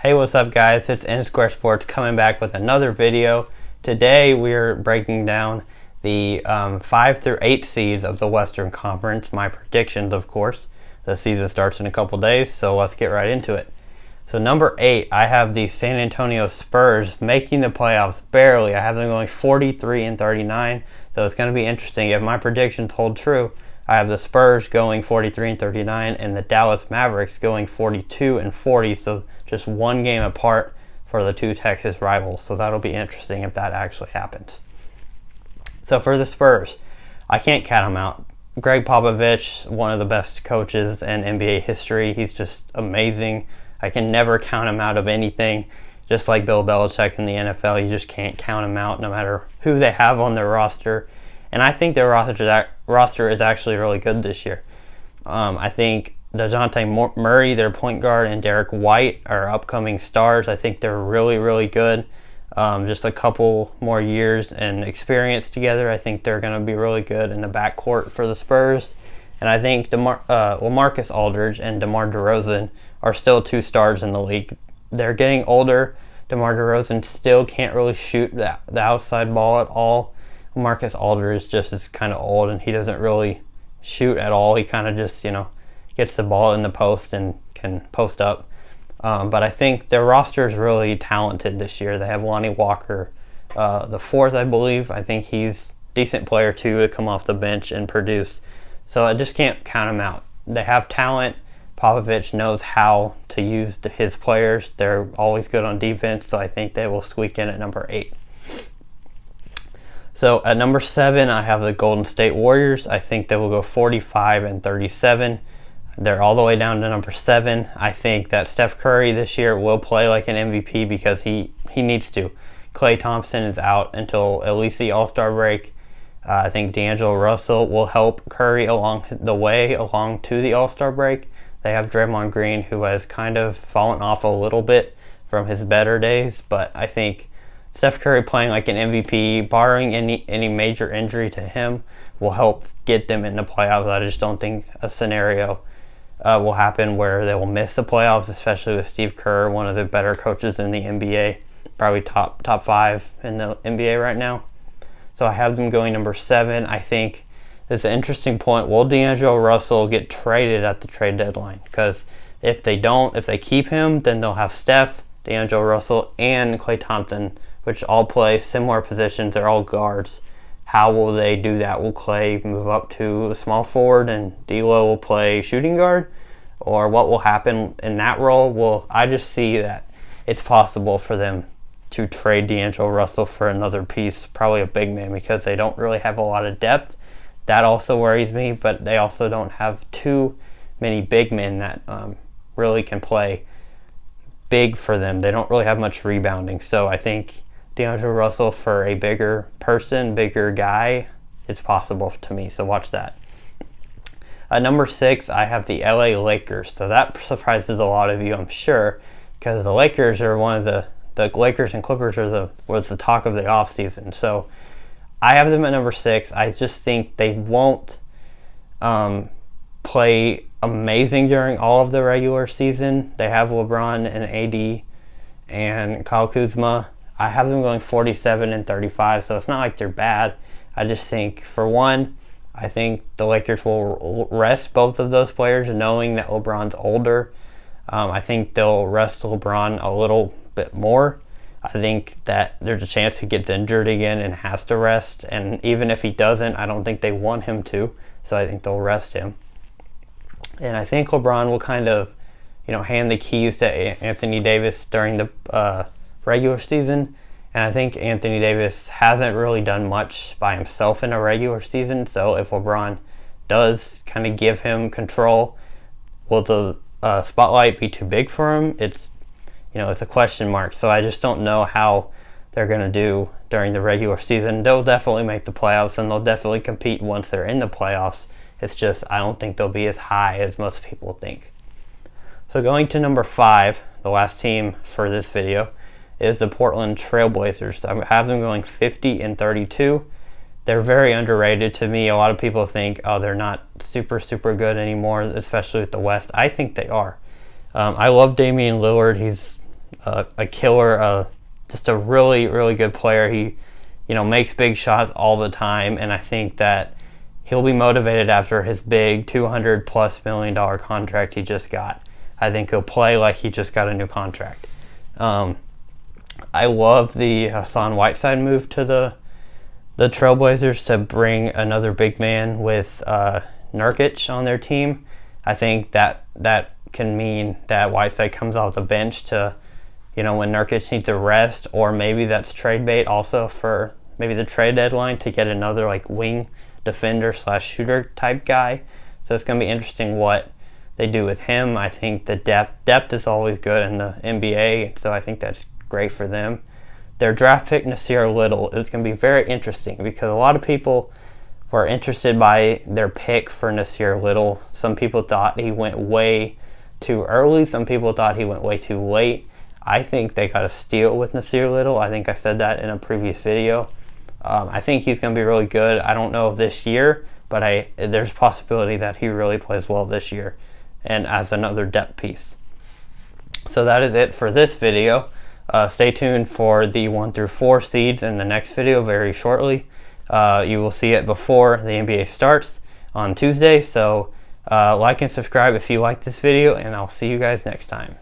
Hey, what's up guys? It's N Square Sports coming back with another video. Today we're breaking down the 5 through 8 seeds of the Western Conference. My predictions, of course. The season starts in a couple days, so let's get right into it. So number 8, I have the San Antonio Spurs making the playoffs barely. I have them going 43 and 39, so it's going to be interesting. If my predictions hold true, I have the Spurs going 43 and 39 and the Dallas Mavericks going 42 and 40, so just one game apart for the two Texas rivals. So that'll be interesting if that actually happens. So for the Spurs, I can't count them out. Greg Popovich, one of the best coaches in NBA history. He's just amazing. I can never count him out of anything. Just like Bill Belichick in the NFL, you just can't count him out no matter who they have on their roster. And I think their roster is actually really good this year. I think DeJounte Murray, their point guard, and Derek White are upcoming stars. I think they're really, really good. Just a couple more years and experience together, I think they're going to be really good in the backcourt for the Spurs. And I think Marcus Aldridge and DeMar DeRozan are still two stars in the league. They're getting older. DeMar DeRozan still can't really shoot the outside ball at all. Marcus Aldridge just is kind of old and he doesn't really shoot at all. He kind of just, gets the ball in the post and can post up. But I think their roster is really talented this year. They have Lonnie Walker, the fourth, I believe. I think he's a decent player too to come off the bench and produce. So I just can't count them out. They have talent. Popovich knows how to use his players. They're always good on defense, so I think they will squeak in at number 8. So at number 7, I have the Golden State Warriors. I think they will go 45 and 37. They're all the way down to number 7. I think that Steph Curry this year will play like an MVP because he needs to. Klay Thompson is out until at least the All-Star break. I think D'Angelo Russell will help Curry along the way along to the All-Star break. They have Draymond Green, who has kind of fallen off a little bit from his better days, but I think Steph Curry playing like an MVP, barring any major injury to him, will help get them in the playoffs. I just don't think a scenario will happen where they will miss the playoffs, especially with Steve Kerr, one of the better coaches in the NBA, probably top 5 in the NBA right now. So I have them going number 7. I think it's an interesting point. Will D'Angelo Russell get traded at the trade deadline? Because if they keep him, then they'll have Steph, D'Angelo Russell, and Klay Thompson, which all play similar positions. They're all guards. How will they do that? Will Klay move up to a small forward and D'Lo will play shooting guard? Or what will happen in that role? Well, I just see that it's possible for them to trade D'Angelo Russell for another piece, probably a big man, because they don't really have a lot of depth. That also worries me, but they also don't have too many big men that really can play big for them. They don't really have much rebounding. So I think D'Angelo Russell for a bigger person, bigger guy, it's possible to me. So watch that. Number 6, I have the LA Lakers. So that surprises a lot of you, I'm sure, because the Lakers are one of the Lakers and Clippers was the talk of the offseason. So I have them at number 6. I just think they won't play amazing during all of the regular season. They have LeBron and AD and Kyle Kuzma. I have them going 47 and 35, so it's not like they're bad. I just think, for one, I think the Lakers will rest both of those players knowing that LeBron's older. I think they'll rest LeBron a little bit more. I think that there's a chance he gets injured again and has to rest, and even if he doesn't, I don't think they want him to, so I think they'll rest him. And I think LeBron will kind of, hand the keys to Anthony Davis during the regular season, and I think Anthony Davis hasn't really done much by himself in a regular season, so if LeBron does kind of give him control, will the spotlight be too big for him? It's a question mark, so I just don't know how they're going to do during the regular season. They'll definitely make the playoffs, and they'll definitely compete once they're in the playoffs. It's just I don't think they'll be as high as most people think. So going to number 5, the last team for this video, is the Portland Trailblazers. I have them going 50 and 32. They're very underrated to me. A lot of people think, they're not super good anymore, especially with the West. I think they are. I love Damian Lillard. He's a killer, just a really, really good player. He, makes big shots all the time, and I think that he'll be motivated after his big $200+ million contract he just got. I think he'll play like he just got a new contract. I love the Hassan Whiteside move to the Trailblazers to bring another big man with Nurkic on their team. I think that can mean that Whiteside comes off the bench to, when Nurkic needs a rest, or maybe that's trade bait also for maybe the trade deadline to get another like wing defender / shooter type guy. So it's going to be interesting what they do with him. I think the depth is always good in the NBA, so I think that's great for them. Their draft pick, Nasir Little, is going to be very interesting because a lot of people were interested by their pick for Nasir Little. Some people thought he went way too early. Some people thought he went way too late. I think they got a steal with Nasir Little. I think I said that in a previous video. I think he's going to be really good. I don't know this year, but there's a possibility that he really plays well this year and as another depth piece. So that is it for this video. Stay tuned for the 1 through 4 seeds in the next video very shortly. You will see it before the NBA starts on Tuesday. So like and subscribe if you like this video, and I'll see you guys next time.